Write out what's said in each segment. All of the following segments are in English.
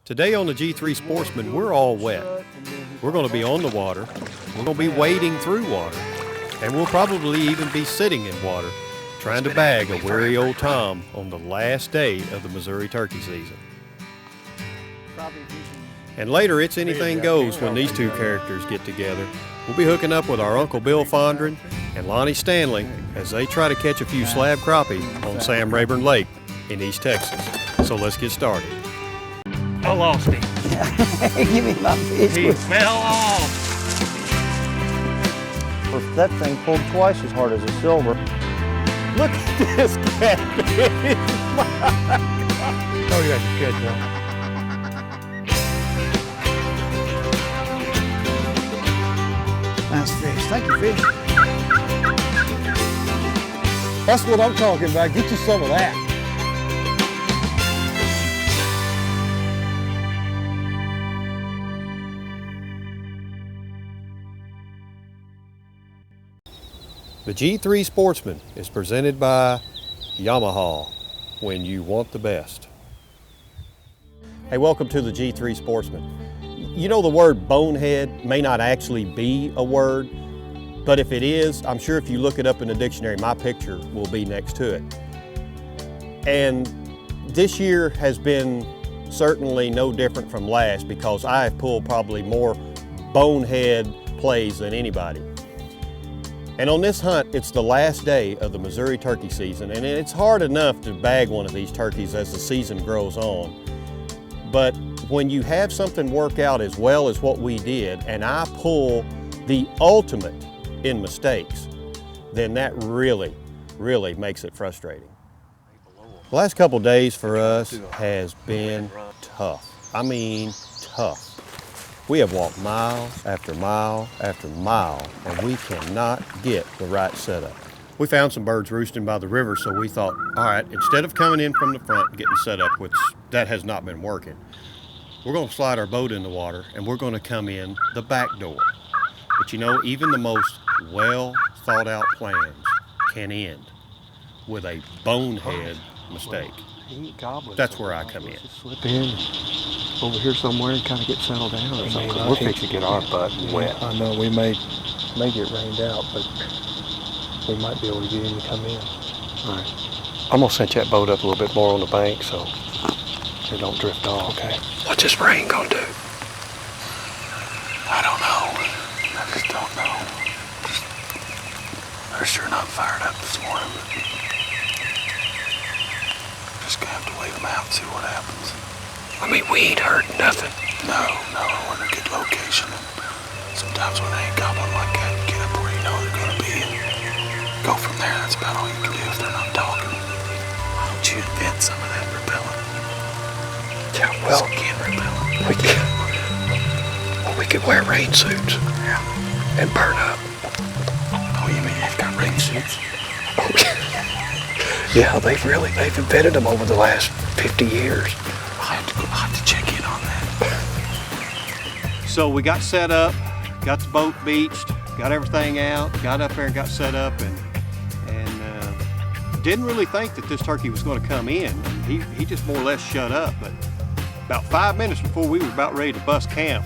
Today on the G3 Sportsman, we're all wet. We're going to be on the water, we're going to be wading through water, and we'll probably even be sitting in water trying to bag a weary old Tom on the last day of the Missouri turkey season. And later, it's anything goes when these two characters get together. We'll be hooking up with our Uncle Bill Fondren and Lonnie Stanley as they try to catch a few slab crappie on Sam Rayburn Lake in East Texas. So let's get started. I lost him. Give me my fish. He fell off. That thing pulled twice as hard as a silver. Look at this catfish! Oh, that's a good one. Nice fish. Thank you, fish. That's what I'm talking about. Get you some of that. The G3 Sportsman is presented by Yamaha, when you want the best. Hey, welcome to the G3 Sportsman. You know, the word bonehead may not actually be a word, but if it is, I'm sure if you look it up in the dictionary, my picture will be next to it. And this year has been certainly no different from last because I have pulled probably more bonehead plays than anybody. And on this hunt, it's the last day of the Missouri turkey season, and it's hard enough to bag one of these turkeys as the season grows on. But when you have something work out as well as what we did, and I pull the ultimate in mistakes, then that really, really makes it frustrating. The last couple days for us has been tough. I mean, tough. We have walked mile after mile after mile, and we cannot get the right setup. We found some birds roosting by the river, so we thought, all right, instead of coming in from the front and getting set up, which that has not been working, we're going to slide our boat in the water, and we're going to come in the back door. But you know, even the most well thought out plans can end with a bonehead mistake. That's where I come in. Slip in over here somewhere and kind of get settled down or something. We're fixing to get our butt wet. I know we may get rained out, but we might be able to get him to come in. All right. I'm gonna set that boat up a little bit more on the bank so it don't drift off. Okay. What's this rain gonna do? I don't know. I just don't know. They're sure not fired up this morning. Just gonna have to wait them out and see what happens. I mean, we ain't heard nothing. No, we're in a good location. And sometimes when they ain't got one like that, you get up where you know they're gonna be and go from there. That's about all you can do if they're not talking. Why don't you invent some of that repellent? Yeah, well, skin repellent. We could wear rain suits. Yeah. And burn up. Oh, you mean they've got rain suits? Yeah, they've invented them over the last 50 years. I'll have to check in on that. So we got set up, got the boat beached, got everything out, got up there and got set up, and didn't really think that this turkey was going to come in. He just more or less shut up, but about 5 minutes before we were about ready to bust camp,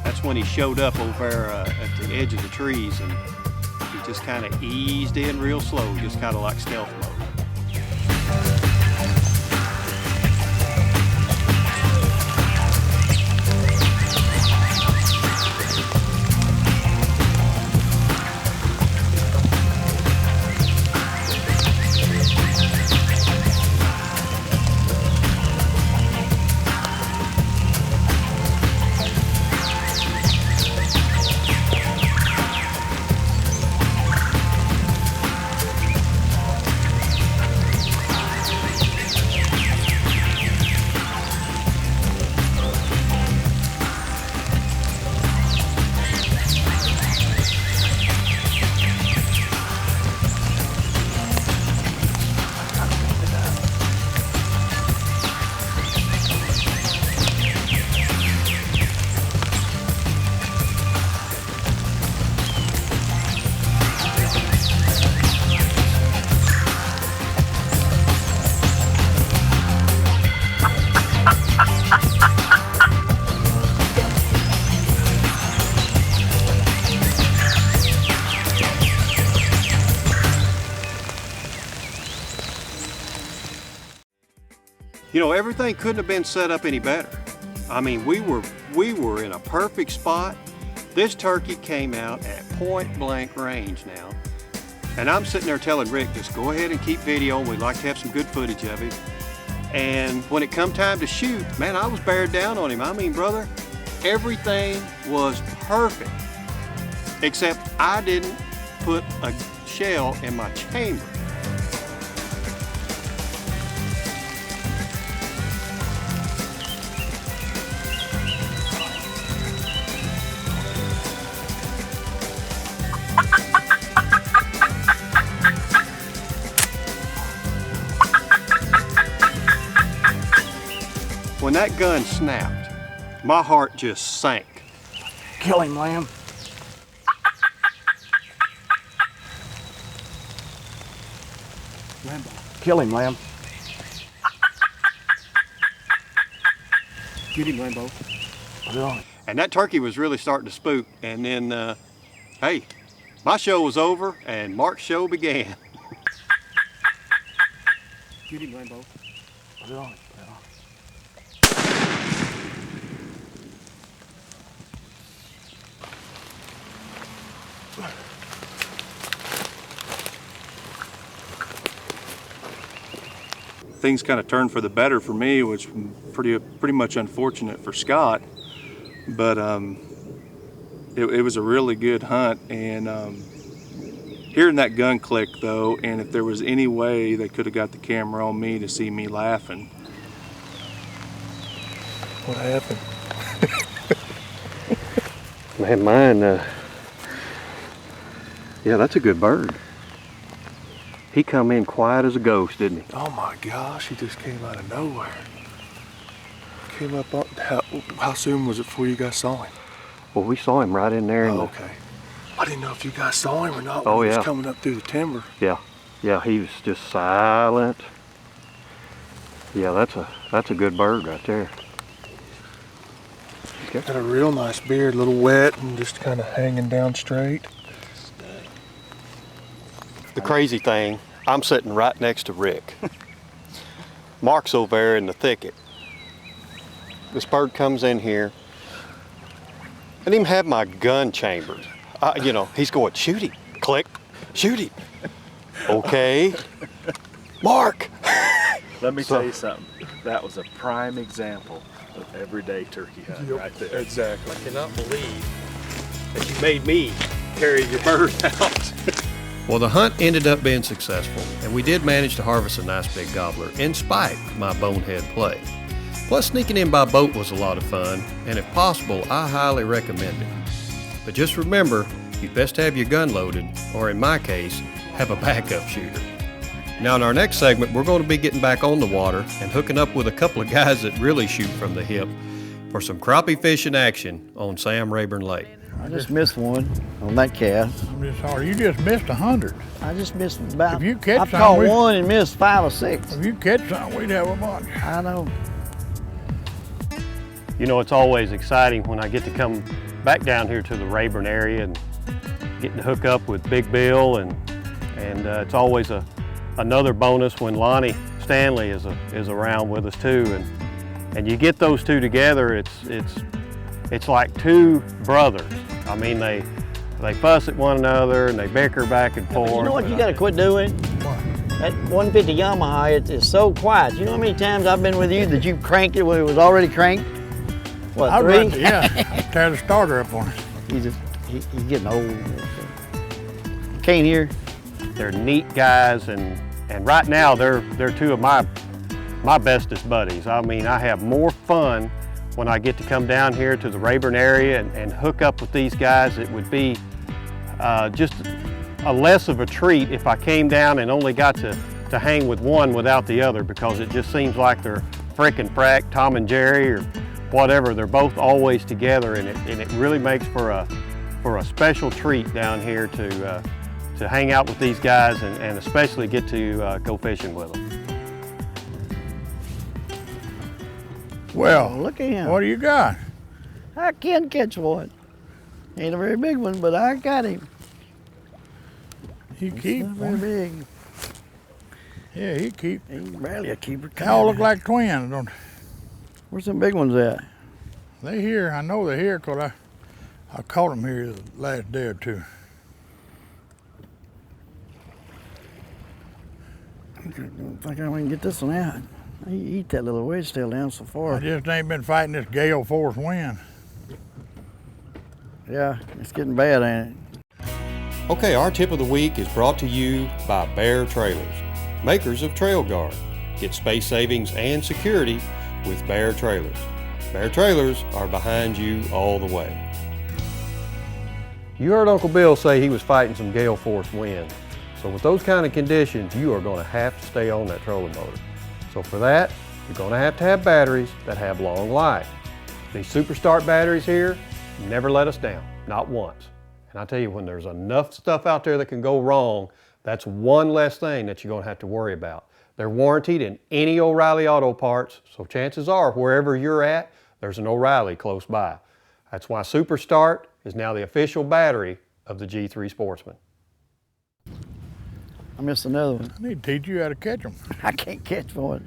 that's when he showed up over there at the edge of the trees, and he just kind of eased in real slow, just kind of like stealth mode. You know, everything couldn't have been set up any better. I mean, we were in a perfect spot. This turkey came out at point blank range now. And I'm sitting there telling Rick, just go ahead and keep video. We'd like to have some good footage of it. And when it come time to shoot, man, I was bearing down on him. I mean, brother, everything was perfect. Except I didn't put a shell in my chamber. When that gun snapped, my heart just sank. Kill him, Lamb. Kill him, Lamb. Get him, Lambo. Put it on. And that turkey was really starting to spook. And then, hey, my show was over and Mark's show began. Get him, Lambo. Put it on. Things kind of turned for the better for me, which was pretty much unfortunate for Scott. But it was a really good hunt, and hearing that gun click though, and if there was any way they could have got the camera on me to see me laughing. What happened? Man, mine, yeah, that's a good bird. He come in quiet as a ghost, didn't he? Oh my gosh, he just came out of nowhere. Came up on, how soon was it before you guys saw him? Well, we saw him right in there. Oh, okay. I didn't know if you guys saw him or not when Oh, he yeah. was coming up through the timber. Yeah, he was just silent. Yeah, that's a good bird right there. Okay. Got a real nice beard, a little wet and just kind of hanging down straight. The crazy thing, I'm sitting right next to Rick. Mark's over there in the thicket. This bird comes in here. I didn't even have my gun chambered. You know, he's going, shoot him, click, shoot him. Okay, Mark. Let me tell you something. That was a prime example of everyday turkey hunting right there. Exactly. I cannot believe that you made me carry your bird out. Well, the hunt ended up being successful, and we did manage to harvest a nice big gobbler in spite of my bonehead play. Plus, sneaking in by boat was a lot of fun, and if possible, I highly recommend it. But just remember, you'd best have your gun loaded, or in my case, have a backup shooter. Now in our next segment, we're going to be getting back on the water and hooking up with a couple of guys that really shoot from the hip for some crappie fishing action on Sam Rayburn Lake. I just missed one on that cast. I'm just sorry. You just missed 100. I just missed about. If you catch I've something, caught we- one and missed 5 or 6. If you catch something, we'd have a bunch. I know. You know, it's always exciting when I get to come back down here to the Rayburn area and getting to hook up with Big Bill, and it's always another bonus when Lonnie Stanley is around with us too, and you get those two together. It's like two brothers. I mean, they fuss at one another and they bicker back and forth. You know what you got to quit doing? That 150 Yamaha, it's so quiet. You know how many times I've been with you that you cranked it when it was already cranked? What, I'd 3? like to, yeah, tear the starter up on it. He's getting old. Can't hear. They're neat guys, and right now they're two of my bestest buddies. I mean, I have more fun when I get to come down here to the Rayburn area and hook up with these guys. It would be just a less of a treat if I came down and only got to hang with one without the other, because it just seems like they're frickin' frack, Tom and Jerry or whatever. They're both always together, and it really makes for a special treat down here to hang out with these guys and especially get to go fishing with them. Well, Look at him. what do you got? I can catch one. Ain't a very big one, but I got him. You keep Not very one. big. Yeah, he keep. He's barely a keeper. They all look like twins, don't they? Where's some big ones at? They here. I know they're here because I caught them here the last day or two. I don't think I can get this one out. He eat that little wedge tail down so far. I just ain't been fighting this gale force wind. Yeah, it's getting bad, ain't it? Okay, our tip of the week is brought to you by Bear Trailers, makers of Trail Guard. Get space savings and security with Bear Trailers. Bear Trailers are behind you all the way. You heard Uncle Bill say he was fighting some gale force winds. So with those kind of conditions, you are going to have to stay on that trolling motor. So for that, you're going to have batteries that have long life. These Super Start batteries here never let us down, not once. And I tell you, when there's enough stuff out there that can go wrong, that's one less thing that you're going to have to worry about. They're warranted in any O'Reilly Auto Parts, so chances are wherever you're at, there's an O'Reilly close by. That's why Super Start is now the official battery of the G3 Sportsman. I missed another one. I need to teach you how to catch them. I can't catch one.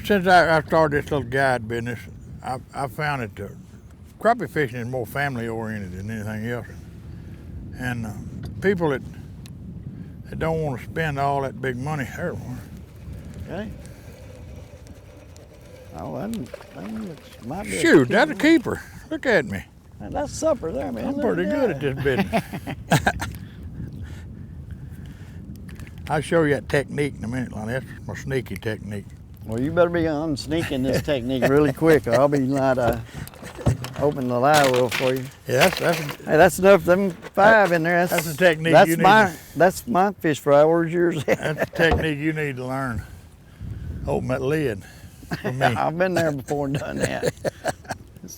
Since I started this little guide business, I found that crappie fishing is more family oriented than anything else. And people that don't want to spend all that big money, Okay. Oh, that might be. Shoot, that's a keeper. Look at me. That's supper there, man. I'm pretty good at this business. I'll show you that technique in a minute, Lonnie. That's my sneaky technique. Well, you better be on sneaking this technique really quick, or I'll be not opening the live well for you. Yeah, Hey, that's enough. Them 5 in there. That's the technique that's you need. That's my fish fry. Where's yours at? That's the technique you need to learn. Open that lid for me. I've been there before and done that.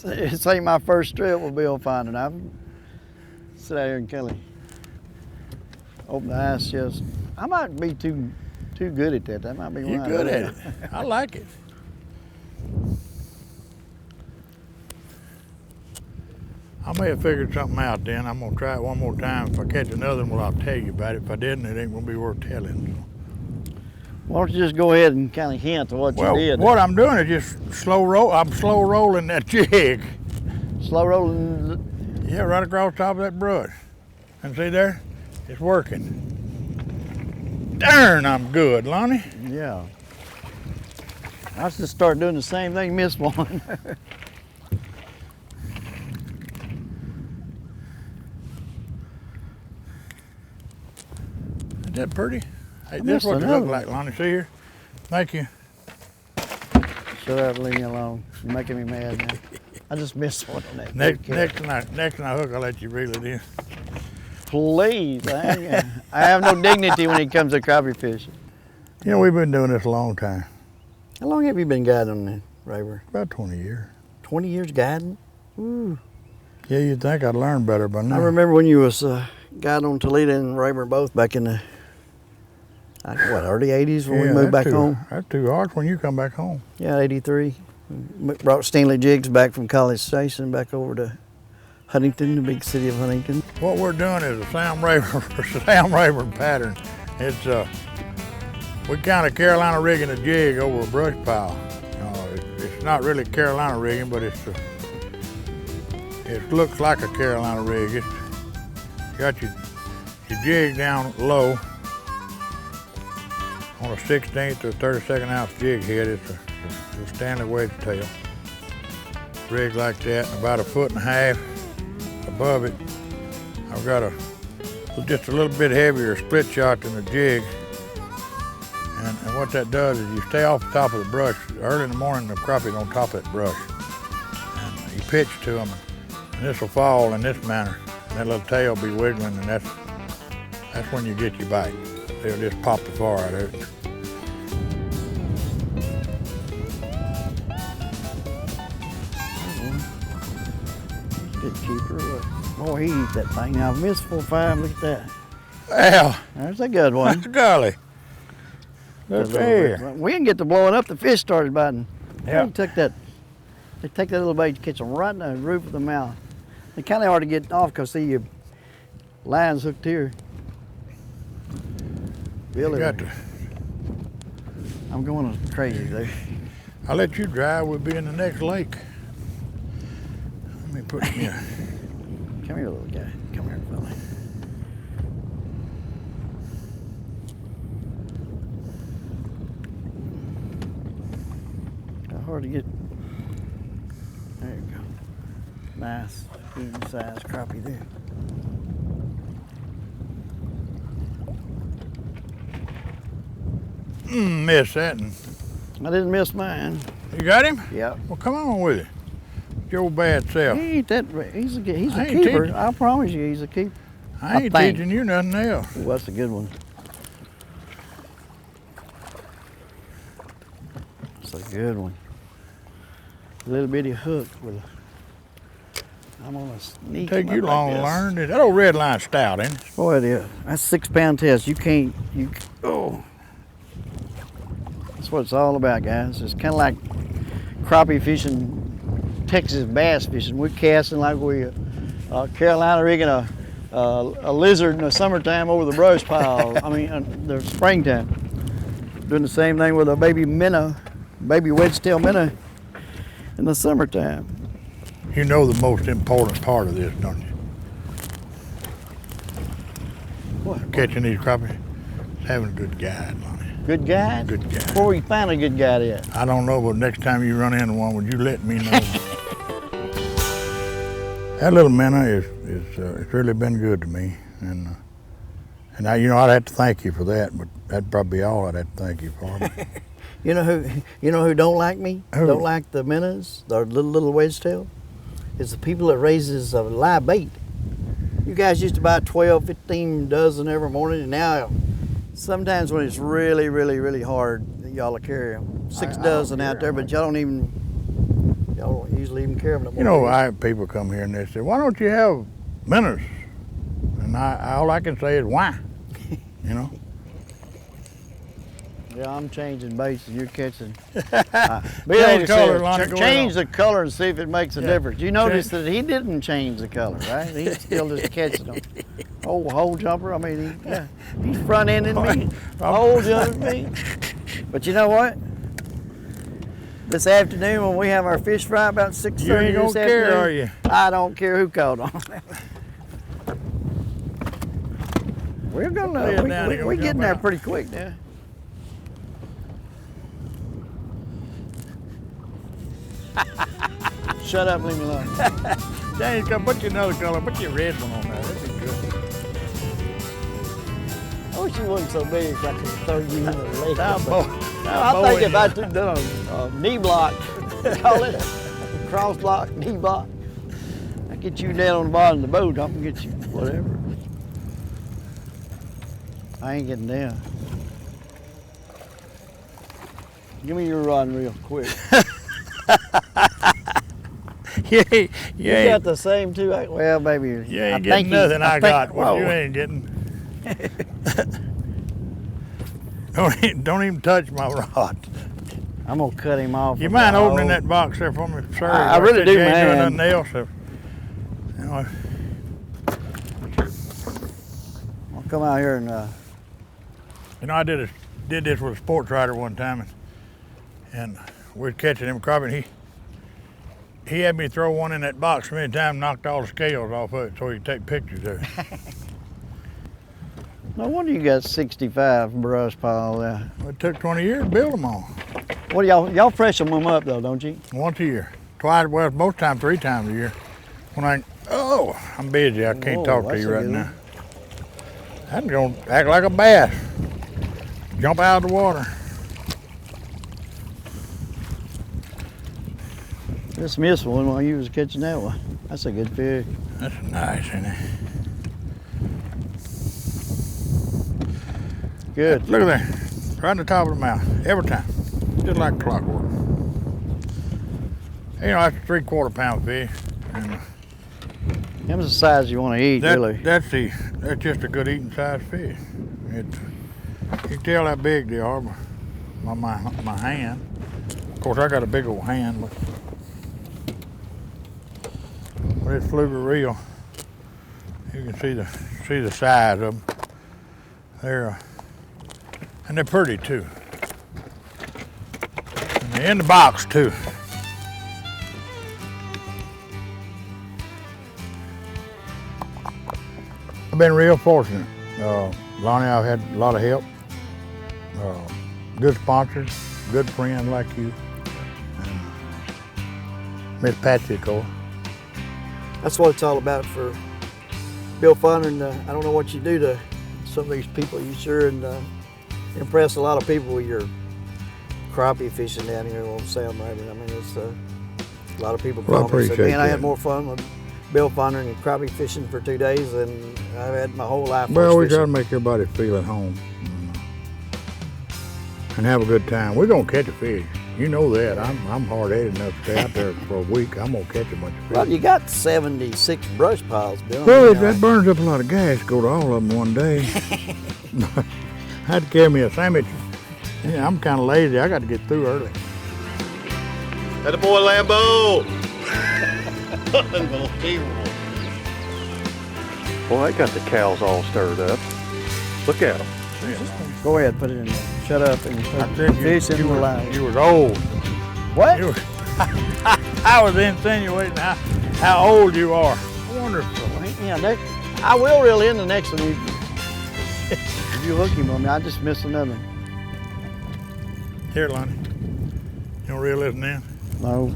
It's ain't my first trip with Bill finding. I've sit out here and Kelly open the ice chest. I might be too good at that. That might be You're right. good at it. I like it. I may have figured something out then. I'm gonna try it one more time. If I catch another one, well, I'll tell you about it. If I didn't, it ain't gonna be worth telling. Why don't you just go ahead and kind of hint to what you did? What I'm doing is just slow roll. I'm slow rolling that jig. Slow rolling. Yeah, right across the top of that brush. And see there? It's working. Darn, I'm good, Lonnie. Yeah. I should start doing the same thing. Miss one. Isn't that pretty? Hey, this is what it looks like, Lonnie. See here? Thank you. Shut up, leave me alone. You're making me mad now. I just missed one on that. Next time I hook, I'll let you reel it in. Please. I have no dignity when it comes to crappie fishing. You know, we've been doing this a long time. How long have you been guiding on that, Rayburn? About 20 years. 20 years guiding? Ooh. Yeah, you'd think I'd learn better by now. I remember when you was guiding on Toledo and Rayburn both back in the, early 80s when we moved back home? That's too hard when you come back home. Yeah, 83. We brought Stanley jigs back from College Station back over to Huntington, the big city of Huntington. What we're doing is a Sam Rayburn pattern. It's we kind of Carolina rigging a jig over a brush pile. It's not really Carolina rigging, but it looks like a Carolina rig. It's got your jig down low on a 16th or 32nd ounce jig head. It's a Stanley wedge tail. Rig like that, and about 1.5 feet above it, I've got just a little bit heavier split shot than the jig. And what that does is you stay off the top of the brush. Early in the morning, the crappie's on top of that brush. And you pitch to them, and this will fall in this manner. And that little tail will be wiggling, and that's when you get your bite. They'll just pop the far out of it. Good keeper. Boy, he eat that thing. Now, I've missed 4 or 5. Look at that. Well, There's a good one. golly. Look there. We didn't get to blowing up. The fish started biting. Yeah. They take that little bait, catch them right in the roof of the mouth. They kind of hard to get off because see, you Line's hooked here. Billy, I'm going crazy there. I'll let you drive. We'll be in the next lake. Let me put me a... Come here, little guy. Come here, fella. How hard to get. There you go. Nice, medium sized crappie there. Miss that. And I didn't miss mine. you got him? Yep. Well, come on with it. Your old bad self. He ain't that. He's a I ain't keeper. teaching. I promise you, he's a keeper. I ain't think. teaching you nothing else. Ooh, that's a good one. That's a good one. A little bitty hook with a. I'm gonna sneak. Take him you up long like to this. learn. That old red line stout, ain't it? Boy, it is. That's 6 pound test. You can't. Oh. That's what it's all about, guys. It's kind of like crappie fishing, Texas bass fishing. We're casting like we Carolina rigging a lizard in the summertime over the brush pile. I mean, the springtime. Doing the same thing with a baby minnow, baby wedge-tail minnow in the summertime. You know the most important part of this, don't you? What? Catching these crappie, having a good guide on it. Good guide? Good guide. Where we find a good guide at? I don't know, but next time you run into one, would you let me know? That little minnow it's really been good to me, and I, you know, I'd have to thank you for that, but that'd probably be all I'd have to thank you for. You know who don't like me? Who? Don't like the minnows, the little wedge-tail? It's the people that raises live bait. You guys used to buy 12, 15 dozen every morning, and now sometimes when it's really, really, really hard, y'all will carry them. 6 dozen out there, but y'all don't usually even carry them no more. You know, I have people come here and they say, "Why don't you have minnows?" And all I can say is, "Why?" You know. Yeah, I'm changing baits and you're catching. Change color, Lonnie, go change ahead the color and see if it makes a Yeah. difference. You notice that he didn't change the color, right? He's still just catching them. Oh, hole jumper. I mean, he's front ending me, hole jumping me. But you know what? This afternoon when we have our fish fry about 6:30 You ain't gonna this care, afternoon, are you? I don't care who called on. We're Lay it gonna down, he gonna we're getting jump there out. pretty quick now. Shut up, leave me alone. James, come put you another color. Put your red one on there. That'd be good. I wish you wasn't so big so I could throw you in the lake. Now, I think if I took done a knee block, call it a cross block, knee block, I get you down on the bottom of the boat, I can get you whatever. I ain't getting down. Give me your rod real quick. You You ain't, got the same two. Well, baby, you ain't getting nothing I got. What whoa. you ain't getting. Don't even touch my rod. I'm gonna cut him off. You from mind the opening hole. that box there for me, sir? I really said do, you ain't doing man. nothing else. So, you know, I'll come out here and I did this with a sports writer one time, and we was catching him crappie. And he had me throw one in that box many times, knocked all the scales off of it so he could take pictures of it. no wonder you got 65 brush pile there. It took 20 years to build them all. What do y'all freshen them up though, don't you? Once a year. Twice, well, most times 3 times a year. When I'm busy, I can't Whoa, talk to that's you a right good now. I'm gonna act like a bass. Jump out of the water. Just missed one while you was catching that one. That's a good fish. That's nice, isn't it? Good. Look at that. Right on the top of the mouth. Every time. Just like clockwork. You know, that's a 3/4 pound fish. And Them's the size you want to eat, really. that's just a good eating size fish. You can tell how big they are by my hand. Of course, I got a big old hand, but it's fluker reel. You can see the size of them. And they're pretty too. And they're in the box too. I've been real fortunate. Lonnie, I've had a lot of help. Good sponsors, good friends like you. Miss Patsy, of course. That's what it's all about for Bill Funner, and I don't know what you do to some of these people. You sure impress a lot of people with your crappie fishing down here on Sam Rayburn. I mean, it's a lot of people Well, I call me and say, appreciate man, I had that. more fun with Bill Funner and crappie fishing for 2 days than I've had my whole life. Well, we fishing. try to make everybody feel at home and have a good time. We're gonna catch a fish. You know that. I'm hard-headed enough to stay out there for a week. I'm gonna catch a bunch of fish. Well, you got 76 brush piles, Bill. Well, that burns up a lot of gas. Go to all of them one day. I had to carry me a sandwich. Yeah, I'm kind of lazy. I got to get through early. That boy Lambo! Unbelievable. Boy, they got the cows all stirred up. Look at them. Go ahead, put it in there. Shut up and I put said fish in the line. you was old. What? I was insinuating how old you are. Wonderful. Yeah, I will reel in the next one. If you hook him on me, I just missed another one. Here, Lonnie. You want to reel this in? No.